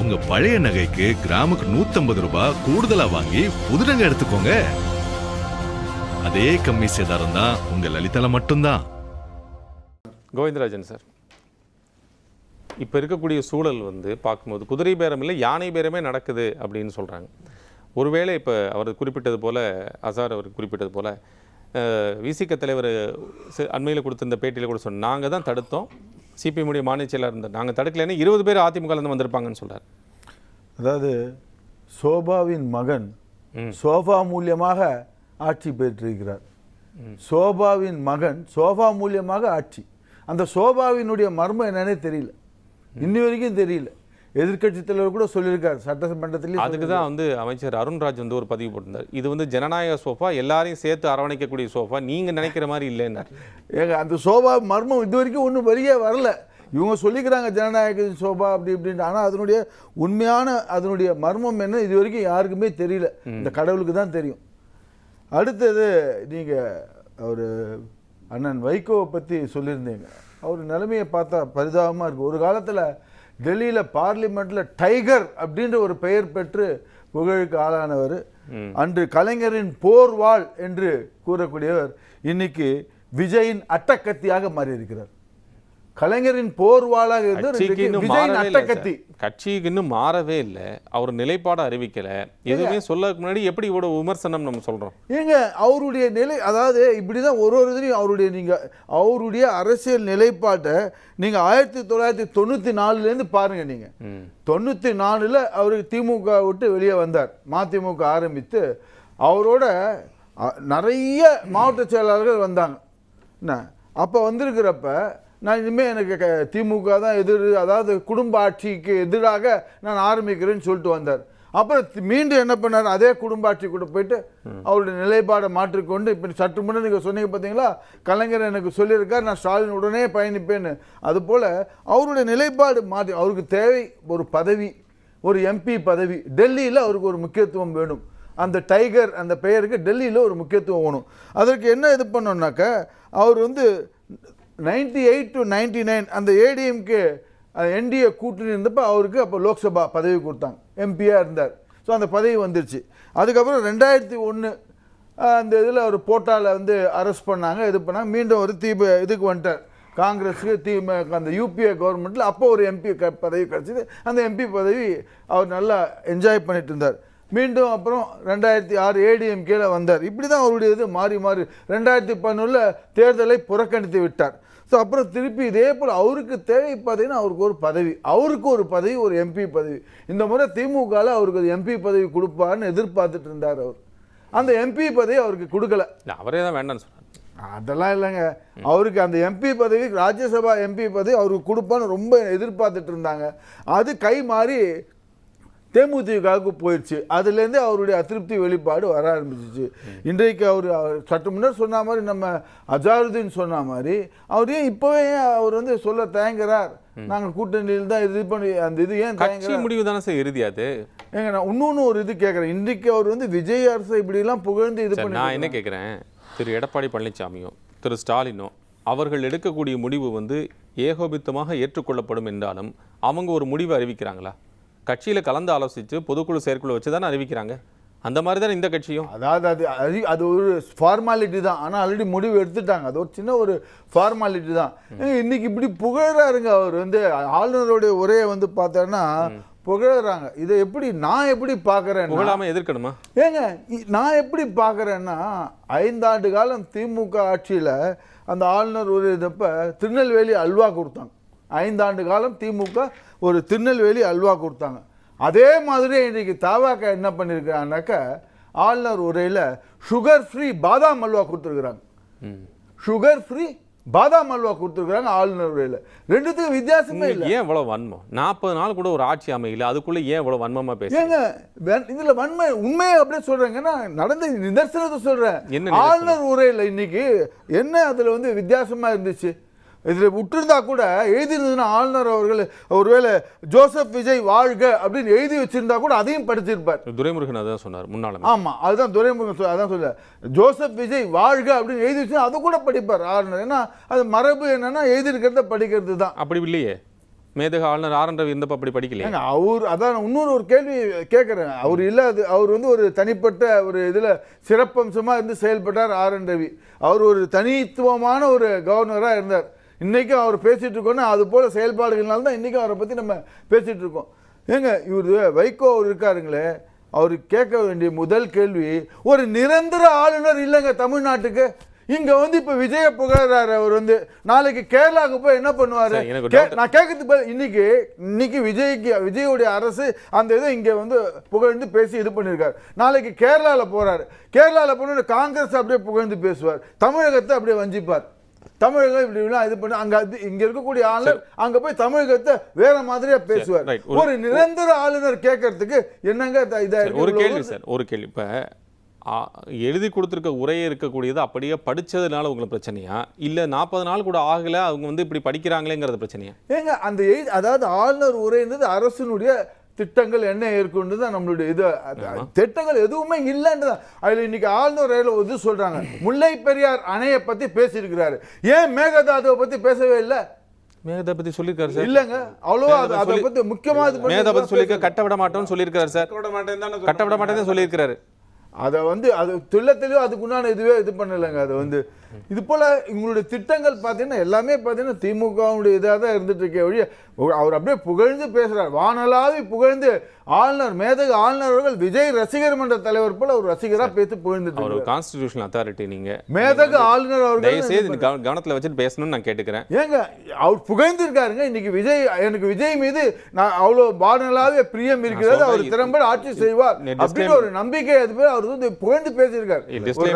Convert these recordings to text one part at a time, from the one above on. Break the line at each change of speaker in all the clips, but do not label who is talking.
உங்க பழைய நகைக்கு கிராமுக்கு 150 ரூபாய் கூடுதலா வாங்கி புது நகை எடுத்துக்கோங்க. அதே கம்மி சேதாரம் தான் உங்க லலிதால மட்டும்தான்.
கோவிந்தராஜன் சார், இப்போ இருக்கக்கூடிய சூழல் பார்க்கும்போது குதிரை பேரம் இல்லை யானை பேரமே நடக்குது அப்படின்னு சொல்கிறாங்க. ஒருவேளை இப்போ அவர் குறிப்பிட்டது போல், அசார் அவர் குறிப்பிட்டது போல், விசிக தலைவர் அண்மையில் கொடுத்திருந்த பேட்டியில் கூட சொன்னாங்க, நாங்கள் தான் தடுத்தோம், சிபிஎம்முடைய மாநில செயலாளர் இருந்தார், நாங்கள் தடுக்கலைன்னா 20 பேர் அதிமுகலேருந்து வந்திருப்பாங்கன்னு சொல்கிறார்.
அதாவது சோபாவின் மகன் சோபா மூலியமாக ஆட்சி பெற்றிருக்கிறார். சோபாவின் மகன் சோபா மூலியமாக ஆட்சி. அந்த சோபாவினுடைய மர்மம் என்னன்னே தெரியல, இன்னி வரைக்கும் தெரியல. எதிர்கட்சி தலைவர் கூட சொல்லியிருக்காரு சட்டமன்றத்திலேயே.
அதுக்கு தான் அமைச்சர் அருண்ராஜ் ஒரு பதிவு போட்டிருந்தார், இது ஜனநாயக சோஃபா, எல்லாரையும் சேர்த்து அரவணைக்கக்கூடிய சோஃபா, நீங்கள் நினைக்கிற மாதிரி இல்லைன்னார்.
ஏங்க அந்த சோபா மர்மம் இது வரைக்கும் ஒன்றும் வெளியே வரல. இவங்க சொல்லிக்கிறாங்க ஜனநாயக சோபா அப்படி இப்படின்ட்டு, ஆனால் அதனுடைய உண்மையான அதனுடைய மர்மம் என்ன இது வரைக்கும் யாருக்குமே தெரியல, இந்த கடவுளுக்கு தான் தெரியும். அடுத்தது நீங்கள் அவர் அண்ணன் வைகோவை பற்றி சொல்லியிருந்தீங்க. அவர் நிலைமையை பார்த்தா பரிதாபமாக இருக்குது. ஒரு காலத்தில் டெல்லியில் பார்லிமெண்ட்டில் டைகர் அப்படின்ற ஒரு பெயர் பெற்று புகழுக்கு ஆளானவர், அன்று கலைஞரின் போர்வாள் என்று கூறக்கூடியவர், இன்னைக்கு விஜயின் அட்டக்கத்தியாக மாறி இருக்கிறார். கலைஞரின் போர்வாளாக இருந்து விஜயின் அட்டக்கத்தி.
கட்சிக்கு இன்னும் மாறவே இல்லை, அவர் நிலைப்பாடு அறிவிக்கல, எதுவுமே சொல்ல முன்னாடி எப்படி இவ்வளவு விமர்சனம் நம்ம சொல்றோம்?
ஏங்க அவருடைய நிலை, அதாவது இப்படிதான் ஒரு இதுலையும் அவருடைய அரசியல் நிலைப்பாட்டை நீங்க 1994 பாருங்க. நீங்க 94 அவரு திமுக விட்டு வெளியே வந்தார், மதிமுக ஆரம்பித்து அவரோட நிறைய மாவட்ட செயலாளர்கள் வந்தாங்க. என்ன அப்போ வந்திருக்கிறப்ப நான் இனிமேல் எனக்கு திமுக தான் அதாவது குடும்ப ஆட்சிக்கு எதிராக நான் ஆரம்பிக்கிறேன்னு சொல்லிட்டு வந்தார். அப்புறம் மீண்டும் என்ன பண்ணார், அதே குடும்ப ஆட்சி கூட போயிட்டு அவருடைய நிலைப்பாடை மாற்றிக்கொண்டு இப்போ சற்று முன்னே நீங்கள் சொன்னீங்க பார்த்தீங்களா, கலைஞர் எனக்கு சொல்லியிருக்கார் நான் ஸ்டாலின் உடனே பயணிப்பேன்னு. அதுபோல் அவருடைய நிலைப்பாடு மாற்றி, அவருக்கு தேவை ஒரு பதவி, ஒரு எம்பி பதவி. டெல்லியில் அவருக்கு ஒரு முக்கியத்துவம் வேணும். அந்த டைகர் அந்த பெயருக்கு டெல்லியில் ஒரு முக்கியத்துவம் வேணும். அதற்கு என்ன இது பண்ணோம்னாக்க, அவர் 98 to 99 அந்த ஏடிஎம்கே என்டிஏ கூட்டணி இருந்தப்போ அவருக்கு அப்போ லோக்சபா பதவி கொடுத்தாங்க, எம்பியாக இருந்தார். ஸோ அந்த பதவி வந்துருச்சு. அதுக்கப்புறம் 2001 அந்த இதில் அவர் போட்டாவில் அரெஸ்ட் பண்ணாங்க, இது பண்ணாங்க. மீண்டும் ஒரு இதுக்கு வந்துட்டார் காங்கிரஸுக்கு, அந்த யூபிஏ கவர்மெண்ட்டில். அப்போ ஒரு எம்பி பதவி கிடச்சிது. அந்த எம்பி பதவி அவர் நல்லா என்ஜாய் பண்ணிட்டு இருந்தார். மீண்டும் அப்புறம் 2006 ஏடிஎம்கேல வந்தார். இப்படி தான் அவருடைய இது மாறி 2011 தேர்தலை புறக்கணித்து விட்டார். ஸோ அப்புறம் திருப்பி இதே போல் அவருக்கு தேவை பார்த்தீங்கன்னா அவருக்கு ஒரு பதவி ஒரு எம்பி பதவி. இந்த முறை திமுகவில் அவருக்கு எம்பி பதவி கொடுப்பாருன்னு எதிர்பார்த்துட்டு இருந்தார். அவர் அந்த எம்பி பதவி அவருக்கு கொடுக்கல,
அவரே தான் வேண்டாம்னு சொன்னார்.
அதெல்லாம் இல்லைங்க, அவருக்கு அந்த எம்பி பதவி, ராஜ்யசபா எம்பி பதவி அவருக்கு கொடுப்பான்னு ரொம்ப எதிர்பார்த்துட்டு இருந்தாங்க. அது கை மாறி தேமுதிகவுக்கு போயிடுச்சு. அதுலேருந்து அவருடைய அதிருப்தி வெளிப்பாடு வர ஆரம்பிச்சிச்சு. இன்றைக்கு அவர் சற்று முன்னர் சொன்ன மாதிரி, நம்ம அஜாருதீன் சொன்ன மாதிரி, அவர் ஏன் இப்போவே அவர் சொல்ல தயங்குறார், நாங்கள் கூட்டணியில் தான் இது பண்ணி அந்த இது ஏன்
கட்சி முடிவு தானே சார் இறுதியாது?
ஏங்க நான் இன்னொன்று ஒரு இது கேட்குறேன். இன்றைக்கு அவர் விஜய் அரசு இப்படிலாம் புகழ்ந்து இது பண்ணி,
நான் என்ன கேட்குறேன், திரு எடப்பாடி பழனிசாமியோ திரு ஸ்டாலினோ அவர்கள் எடுக்கக்கூடிய முடிவு ஏகோபித்தமாக ஏற்றுக்கொள்ளப்படும் என்றாலும் அவங்க ஒரு முடிவு அறிவிக்கிறாங்களா? கட்சியில் கலந்து ஆலோசித்து பொதுக்குழு செயற்குழு வச்சு தானே அறிவிக்கிறாங்க. அந்த மாதிரி தான் இந்த கட்சியும்.
அதாவது அது ஒரு ஃபார்மாலிட்டி தான், ஆனால் ஆல்ரெடி முடிவு எடுத்துட்டாங்க. அது ஒரு சின்ன ஒரு ஃபார்மாலிட்டி தான். இன்னைக்கு இப்படி புகழறாருங்க அவர் ஆளுநருடைய உரையை பார்த்தோன்னா புகழறாங்க. இதை நான் எப்படி பார்க்குறேன்,
புகழாமல் எதிர்க்கணுமா?
ஏங்க நான் எப்படி பார்க்குறேன்னா, 5 ஆண்டு காலம் திமுக ஆட்சியில் அந்த ஆளுநர் உரை இதப்ப திருநெல்வேலி அல்வா கொடுத்தாங்க. 5 ஆண்டு காலம் திமுக ஒரு திருநெல்வேலி அல்வா கொடுத்தாங்க. அதே மாதிரி இன்றைக்கு தவாக என்ன பண்ணியிருக்கிறாங்கனாக்க, ஆளுநர் உரையில் சுகர் ஃப்ரீ பாதாம் அல்வா கொடுத்துருக்குறாங்க. சுகர் ஃப்ரீ பாதாம் அல்வா கொடுத்துருக்குறாங்க ஆளுநர் உரையில். ரெண்டுத்துக்கும் வித்தியாசமே இல்லை.
ஏன் இவ்வளோ வன்மம்? 40 நாள் கூட ஒரு ஆட்சி அமையல, அதுக்குள்ளே ஏன் இவ்வளோ வன்மமாக
பேசுங்க? இதில் வன்மை உண்மையை அப்படியே சொல்கிறேங்கன்னா, நடந்த நிதர்சனத்தை சொல்கிறேன். ஆளுநர் உரையில் இன்னைக்கு என்ன அதில் வித்தியாசமாக இருந்துச்சு? இதில் விட்டுருந்தா கூட எழுதிருந்ததுன்னா ஆளுநர் அவர்கள் ஒருவேளை ஜோசப் விஜய் வாழ்க அப்படின்னு எழுதி வச்சிருந்தா கூட அதையும் படிச்சிருப்பார்.
துரைமுருகன் அதான் சொன்னார் முன்னாள்.
ஆமாம், அதுதான் துரைமுருகன் அதான் சொல்ல, ஜோசப் விஜய் வாழ்க அப்படின்னு எழுதி வச்சு அதை கூட படிப்பார் ஆளுநர். ஏன்னா அது மரபு என்னன்னா எழுதியிருக்கிறத படிக்கிறது தான்.
அப்படி இல்லையே, மேதக ஆளுநர் ஆர் என் ரவி இருந்தப்ப அப்படி படிக்கலையா?
ஏங்க அவர் அதான் இன்னொரு ஒரு கேள்வி கேட்குறேன். அவர் இல்லாது அவர் வந்து ஒரு தனிப்பட்ட ஒரு இதில் சிறப்பம்சமாக இருந்து செயல்பட்டார் ஆர் என் ரவி. அவர் ஒரு தனித்துவமான ஒரு கவர்னராக இருந்தார். இன்றைக்கும் அவர் பேசிகிட்டு இருக்கோன்னா அது போல் செயல்பாடுகள்னால தான் இன்றைக்கும் அவரை பற்றி நம்ம பேசிகிட்டு இருக்கோம். ஏங்க இவர் வைகோ அவர் இருக்காருங்களே, அவர் கேட்க வேண்டிய முதல் கேள்வி, ஒரு நிரந்தர ஆளுநர் இல்லைங்க தமிழ்நாட்டுக்கு. இங்க வந்து இப்ப விஜய புகழாரு. அவர் வந்து நாளைக்கு கேரளாவுக்கு போய் என்ன பண்ணுவாரு? நான் கேட்கறதுக்கு இன்னைக்கு விஜயோடைய அரசு அந்த இதை இங்க வந்து புகழ்ந்து பேசி இது பண்ணிருக்காரு. நாளைக்கு கேரளால போறாரு. கேரளால போன காங்கிரஸ் அப்படியே புகழ்ந்து பேசுவார், தமிழகத்தை அப்படியே வஞ்சிப்பார். தமிழகம் இப்படி இது பண்ணி அங்க இங்க இருக்கக்கூடிய ஆளுநர் அங்க போய் தமிழகத்தை வேற மாதிரியா பேசுவார். ஒரு நிரந்தர ஆளுநர் கேட்கறதுக்கு என்னங்க
ஒரு கேள்வி சார், ஒரு கேள்வி. இப்ப எழுதி கொடுத்துருக்க உரையே இருக்கக்கூடியது அப்படியே படிச்சதுனால உங்களுக்கு பிரச்சனையா, இல்ல 40 நாள் கூட ஆகல அவங்க வந்து இப்படி படிக்கிறாங்களேங்கிறது பிரச்சனையா?
ஏங்க அந்த அதாவது ஆளுநர் உரைன்றது அரசினுடைய திட்டங்கள் என்ன இருக்குன்றது தான் நம்மளுடைய இது. திட்டங்கள் எதுவுமே இல்லைன்றதான். அதில் இன்னைக்கு ஆளுநர் இது சொல்றாங்க, முல்லை பெரியார் அணையை பத்தி பேசியிருக்கிறாரு. ஏன் மேகதாதுவை பத்தி பேசவே இல்லை?
மேகதா பத்தி சொல்லிருக்காரு சார்.
இல்லங்க அவ்வளவா அதை பத்தி முக்கியமா
மேகதா பத்தி சொல்லிருக்க கட்ட விட மாட்டோம்னு சொல்லியிருக்காரு சார். கட்ட விட மாட்டேன்னு சொல்லியிருக்காரு.
அதை வந்து அது துள்ளத்திலையும் அதுக்குண்டான இதுவே இது பண்ணலைங்க. அது வந்து இது போல உங்களுடைய திட்டங்கள் பார்த்தீங்கன்னா எல்லாமே பார்த்தீங்கன்னா திமுகவுடைய இதாக தான் இருந்துட்டு இருக்கே ஒழிய அவர் அப்படியே புகழ்ந்து பேசுறார். வானலாவி புகழ்ந்து ஆளுநர் மேதக ஆளுநர் அவர்கள் விஜய் ரசிகர் மன்ற தலைவர் போல ஒரு ரசிகராக பேசி புகழ்ந்துட்டு
ஒரு கான்ஸ்டிடியூஷனல் அத்தாரிட்டி. நீங்க
மேதக ஆளுநர் அவர்கள்
கவனத்தில் வச்சுட்டு பேசணும்னு நான் கேட்டுக்கிறேன்.
ஏங்க அவர் புகழ்ந்திருக்காருங்க. இன்னைக்கு எனக்கு விஜய் மீது நான் அவ்வளோ வானலாவே பிரியம் இருக்கிறது, அவர் திறம்பட ஆட்சி செய்வார் அப்படின்னு ஒரு நம்பிக்கை அது பேர் அவர் வந்து புகழ்ந்து பேசியிருக்காரு.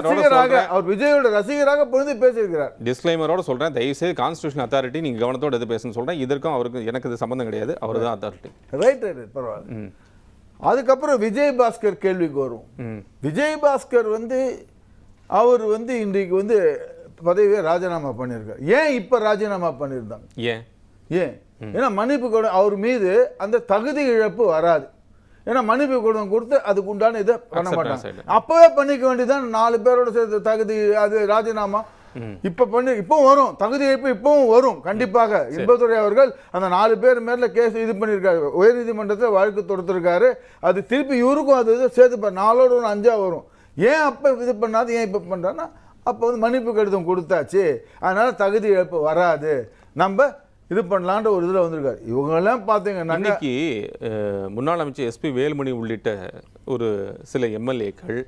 ரசிகராக அவர் விஜயோட ரசிகராக புகழ்ந்து பேசியிருக்கிறார்.
டிஸ்க்ளைமரோட சொல்றேன், தயவுசெய்து கான்ஸ்டிடியூஷன் அத்தாரிட்டி நீங்க கவனத்தோட எது பேசணும்னு சொல்றேன். இதற்கும் அவருக்கு எனக்கு இது சம்பந்தம் கிடையாது, அவர் தான் அத்தாரிட்டி.
ரைட் பரவாயில்ல. அதுக்கப்புறம் விஜயபாஸ்கர் கேள்விக்கு வரும். விஜயபாஸ்கர் வந்து அவர் வந்து இன்றைக்கு வந்து பதவியை ராஜினாமா பண்ணியிருக்கார். ஏன் இப்ப ராஜினாமா பண்ணியிருந்தாங்க? ஏன் ஏன்னா மன்னிப்பு கூட அவர் மீது அந்த தகுதி இழப்பு வராது. ஏன்னா மன்னிப்பு கடிதம் கொடுத்து அதுக்கு உண்டான இதை பண்ண மாட்டாங்க. அப்பவே பண்ணிக்க வேண்டியதான் 4 பேரோட சேர்த்து தகுதி அது ராஜினாமா இப்போ வரும். தகுதி இழப்பு இப்பவும் வரும் கண்டிப்பாக. இன்பதுரை அவர்கள் அந்த 4 பேர் மேல கேஸ் இது பண்ணியிருக்காரு, உயர் நீதிமன்றத்தில் வழக்கு தொடுத்திருக்காரு. அது திருப்பி இவருக்கும் அது சேர்த்து 4ஓட 1 5 வரும். ஏன் அப்ப இது பண்ணாது, ஏன் இப்ப பண்றான்னா அப்போ வந்து மன்னிப்பு கடிதம் கொடுத்தாச்சு, அதனால தகுதி இழப்பு வராது, நம்ம இது பண்ணலான்ற ஒரு இதில் வந்திருக்காரு. இவங்கெல்லாம் பார்த்தீங்கன்னா
இன்னைக்கு முன்னாள் அமைச்சர் எஸ்பி வேலுமணி உள்ளிட்ட ஒரு சில எம்எல்ஏக்கள்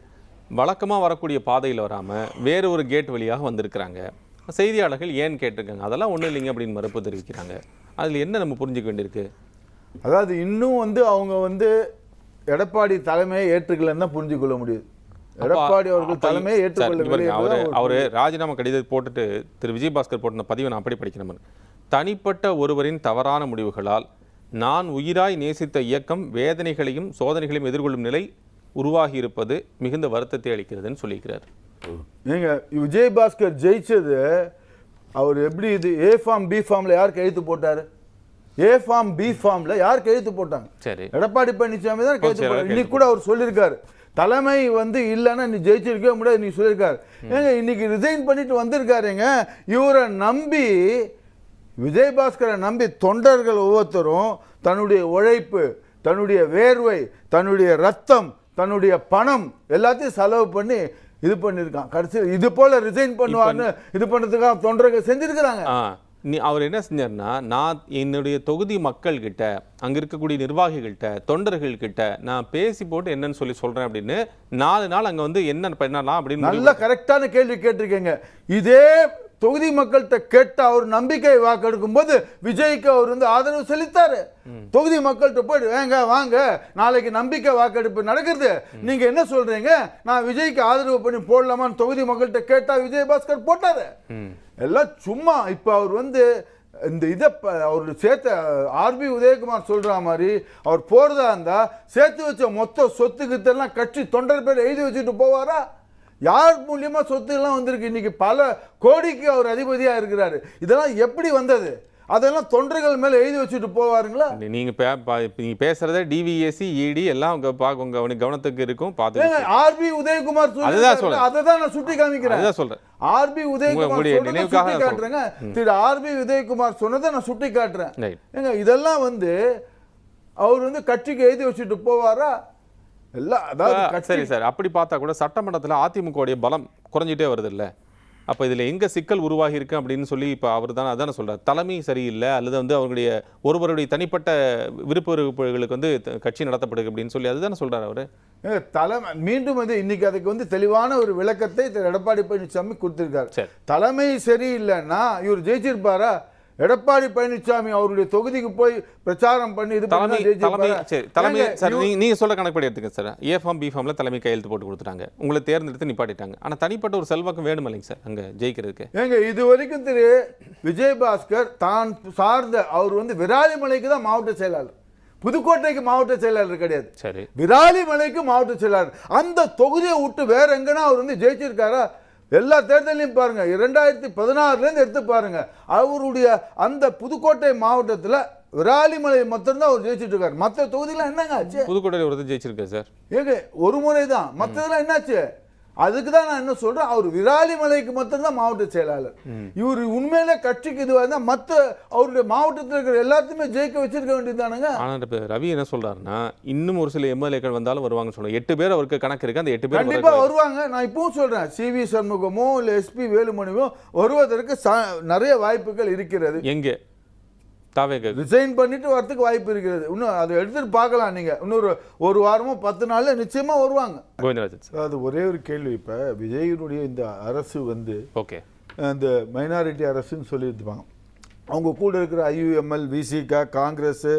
வழக்கமாக வரக்கூடிய பாதையில் வராமல் வேறு ஒரு கேட் வழியாக வந்திருக்கிறாங்க. செய்தியாளர்கள் ஏன்னு கேட்டிருக்காங்க. அதெல்லாம் ஒன்றும் இல்லைங்க அப்படின்னு மறுப்பு தெரிவிக்கிறாங்க. அதில் என்ன நம்ம புரிஞ்சுக்க வேண்டியிருக்கு?
அதாவது இன்னும் வந்து அவங்க வந்து எடப்பாடி தலைமையை ஏற்றுக்கலன்னு தான் புரிஞ்சுக்கொள்ள முடியுது. எடப்பாடி அவர்கள் தலைமையை ஏற்றுக்கொள்ள
அவர் ராஜினாமா கடிதத்தை போட்டுட்டு திரு விஜயபாஸ்கர் போட்ட பதிவை நான் அப்படி படிக்கிறேன். தனிப்பட்ட ஒருவரின் தவறான முடிவுகளால் நான் உயிராய் நேசித்த இயக்கம் வேதனைகளையும் சோதனைகளையும் எதிர்கொள்ளும் நிலை உருவாகி இருப்பது மிகுந்த வருத்தத்தை அளிக்கிறதுன்னு சொல்லியிருக்கிறார்.
நீங்க விஜயபாஸ்கர் ஜெயிச்சது அவர் எப்படி இது ஏ ஃபார்ம் பி ஃபார்ம்ல யார் கையெழுத்து போட்டாரு? ஏ ஃபார்ம் பி ஃபார்ம்ல யார் கையெழுத்து போட்டாங்க?
சரி,
எடப்பாடி பழனிசாமி தான் கையெழுத்து போட்டார். இன்னைக்கு கூட அவர் சொல்லியிருக்காரு, தலைமை வந்து இல்லைன்னா நீ ஜெயிச்சிருக்கவே முடியாது நீ சொல்லியிருக்காரு. ஏங்க இன்னைக்கு ரிசைன் பண்ணிட்டு வந்திருக்காருங்க. இவரை நம்பி விஜயபாஸ்கரை நம்பி தொண்டர்கள் ஒவ்வொருத்தரும் தன்னுடைய உழைப்பு, தன்னுடைய வேர்வை, தன்னுடைய ரத்தம், தன்னுடைய பணம் எல்லாத்தையும் செலவு பண்ணி இது பண்ணியிருக்கான். கடைசியில் இது போல ரிசைன் பண்ணுவான்னு இது பண்ணுறதுக்காக தொண்டர்கள் செஞ்சிருக்கிறாங்க.
அவர் என்ன செஞ்சார்னா, நான் என்னுடைய தொகுதி மக்கள்கிட்ட அங்கே இருக்கக்கூடிய நிர்வாகிகள்கிட்ட தொண்டர்கள்கிட்ட நான் பேசி போட்டு என்னன்னு சொல்கிறேன் அப்படின்னு 4 நாள் அங்கே வந்து என்ன பண்ணலாம் அப்படின்னு
நல்ல கரெக்டான கேள்வி கேட்டிருக்கீங்க. இதே தொகுதி மக்கள்கிட்ட கேட்ட அவர் நம்பிக்கை வாக்கெடுக்கும் போது விஜய்க்கு அவர் வந்து ஆதரவு செலுத்தாரு. தொகுதி மக்கள்கிட்ட போயிட்டு வேங்க வாங்க நாளைக்கு நம்பிக்கை வாக்கெடுப்பு நடக்குது, நீங்க என்ன சொல்றீங்க, நான் விஜய்க்கு ஆதரவு பண்ணி போடலாமான்னு தொகுதி மக்கள்கிட்ட கேட்டா விஜயபாஸ்கர் போட்டாரு. எல்லாம் சும்மா இப்ப அவர் வந்து இந்த இதை அவர் சேர்த்த ஆர்பி உதயகுமார் சொல்ற மாதிரி அவர் போறதா இருந்தா சேர்த்து வச்ச மொத்த சொத்துக்கிட்டெல்லாம் கட்சி தொண்டர் பேர் எழுதி வச்சுட்டு போவாரா? யார் மூலியமா சொத்து எல்லாம் வந்திருக்கு. இன்னைக்கு பல கோடிக்கு அவர் அதிபதியா இருக்கிறாரு. இதெல்லாம் எப்படி வந்தது? அதெல்லாம் தொண்டர்கள் மேல எழுதி வச்சுட்டு போவாருங்களா?
நீங்க நீங்க பேசுறத டிவிஎஸ்சி இடி எல்லாம் உங்க கவனத்துக்கு இருக்கும். பாத்து
ஆர்பி உதயகுமார்
அதுதான் சொல்றேன்,
அததான் நான் சுட்டி காமிக்கிறேன்.
அதுதான் சொல்றேன்.
ஆர்பி உதயகுமார்
நினைவுக்காக
காட்டுறேங்க. திரு ஆர்பி உதயகுமார் சொன்னதை நான் சுட்டி காட்டுறேன். ஏங்க இதெல்லாம் அவர் கட்சிக்கு எழுதி வச்சுட்டு போவாரா? எல்லாம் அதாவது
சரி சார், அப்படி பார்த்தா கூட சட்டமன்றத்தில் அதிமுகவுடைய பலம் குறைஞ்சிட்டே வருது இல்ல? அப்போ இதில் எங்கே சிக்கல் உருவாகி இருக்கு அப்படின்னு சொல்லி இப்போ அவர் தான் அதான சொல்கிறார். தலைமை சரியில்லை அல்லது அவருடைய ஒருவருடைய தனிப்பட்ட விருப்ப வெறுப்புகளுக்கு கட்சி நடத்தப்படுது அப்படின்னு சொல்லி அதுதானே சொல்கிறார் அவர்.
தலைமை மீண்டும் இன்னைக்கு அதுக்கு தெளிவான ஒரு விளக்கத்தை எடப்பாடி பழனிசாமி கொடுத்திருக்காரு. தலைமை சரியில்லைன்னா இவர் ஜெயிச்சிருப்பாரா? எடப்பாடி பழனிசாமி அவருடைய தொகுதிக்கு போய் பிரச்சாரம் பண்ணி
நீங்க சொல்ற கணக்குப்படி எடுத்துங்க சார். ஏ ஃபார்ம் பி ஃபார்ம்ல தலைமை கையெழுத்து போட்டு கொடுத்துட்டாங்க, உங்களை தேர்ந்தெடுத்து நிப்பாட்டிட்டாங்க. ஆனா தனிப்பட்ட ஒரு செல்வாக்கம் வேணும் இல்லைங்க சார் அங்க ஜெயிக்கிறதுக்கு?
ஏங்க இது வரைக்கும் திரு விஜயபாஸ்கர் தான் சார்ந்த அவர் விராலிமலைக்கு தான் மாவட்ட செயலாளர், புதுக்கோட்டைக்கு மாவட்ட செயலாளர் கிடையாது.
சரி,
விராலிமலைக்கு மாவட்ட செயலாளர். அந்த தொகுதியை விட்டு வேற எங்கன்னா அவர் ஜெயிச்சிருக்காரா? எல்லா தேர்தலையும் பாருங்க, 2016 எடுத்து பாருங்க, அவருடைய அந்த புதுக்கோட்டை மாவட்டத்தில் விராலிமலை மட்டும்தான் அவர் ஜெயிச்சுட்டு இருக்காரு. மற்ற தொகுதியெல்லாம் என்னங்க ஆச்சு?
புதுக்கோட்டையில் ஒருத்தர் ஜெயிச்சிருக்காரு சார்.
ஏங்க ஒரு முறை தான், மற்றதெல்லாம் என்னாச்சு? அதுக்கு தான் நான் என்ன சொல்றேன், அவர் விராலிமலைக்கு மட்டும்தான் மாவட்ட செயலாளர். இவர் உண்மையிலே கட்சிக்கு இதுவாக மற்ற அவருடைய மாவட்டத்தில் இருக்கிற எல்லாத்தையுமே ஜெயிக்க வச்சிருக்க வேண்டியதானுங்க.
ஆனால் இப்போ ரவி என்ன சொல்றாருன்னா, இன்னும் ஒரு சில எம்எல்ஏக்கள் வந்தாலும் வருவாங்க சொல்லுவாங்க. 8 பேர் அவருக்கு கணக்கு இருக்கு, அந்த 8 பேர்
கண்டிப்பா வருவாங்க. நான் இப்பவும் சொல்றேன், CV சண்முகமோ இல்லை SP வேலுமணியோ வருவதற்கு நிறைய வாய்ப்புகள் இருக்கிறது.
எங்கே
ரிசைன் பண்ணிட்டு வரதுக்கு வாய்ப்பு இருக்கிறது. இன்னும் அதை எடுத்துட்டு பார்க்கலாம். நீங்க இன்னொரு ஒரு வாரமோ 10 நாள்ல நிச்சயமா வருவாங்க. அது ஒரே ஒரு கேள்வி, இப்ப விஜயனுடைய இந்த அரசு
ஓகே
இந்த மைனாரிட்டி அரசுன்னு சொல்லியிருப்பாங்க. அவங்க கூட இருக்கிற IUML, VCK, காங்கிரஸ்,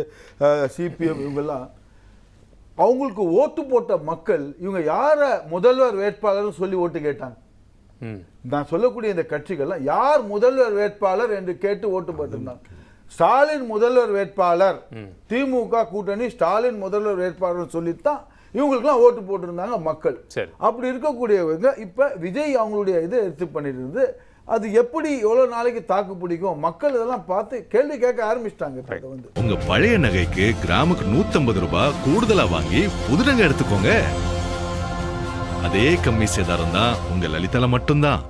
CPM இவங்கெல்லாம் அவங்களுக்கு ஓட்டு போட்ட மக்கள் இவங்க யார முதல்வர் வேட்பாளர் சொல்லி ஓட்டு கேட்டாங்க. நான் சொல்லக்கூடிய இந்த கட்சிகள்லாம் யார் முதல்வர் வேட்பாளர் என்று கேட்டு ஓட்டு போட்டிருந்தாங்க. ஸ்டாலின் முதல்வர் வேட்பாளர், திமுக கூட்டணி ஸ்டாலின் முதல்வர் வேட்பாளர் சொல்லித்தான் இவங்களுக்குலாம் ஓட்டு போட்டிருந்தாங்க மக்கள். அப்படி இருக்கக்கூடியவங்க இப்ப விஜய் அவங்களுடைய இதை எடுத்து பண்ணிட்டு இருந்து அது எப்படி எவ்வளவு நாளைக்கு தாக்கு பிடிக்கும்? மக்கள் இதெல்லாம் பார்த்து கேள்வி கேட்க ஆரம்பிச்சிட்டாங்க.
உங்க பழைய நகைக்கு கிராமுக்கு 150 ரூபாய் கூடுதலா வாங்கி புது நகை எடுத்துக்கோங்க. அதே கம்மி சேதாரம் தான் உங்க லலிதால மட்டும்தான்.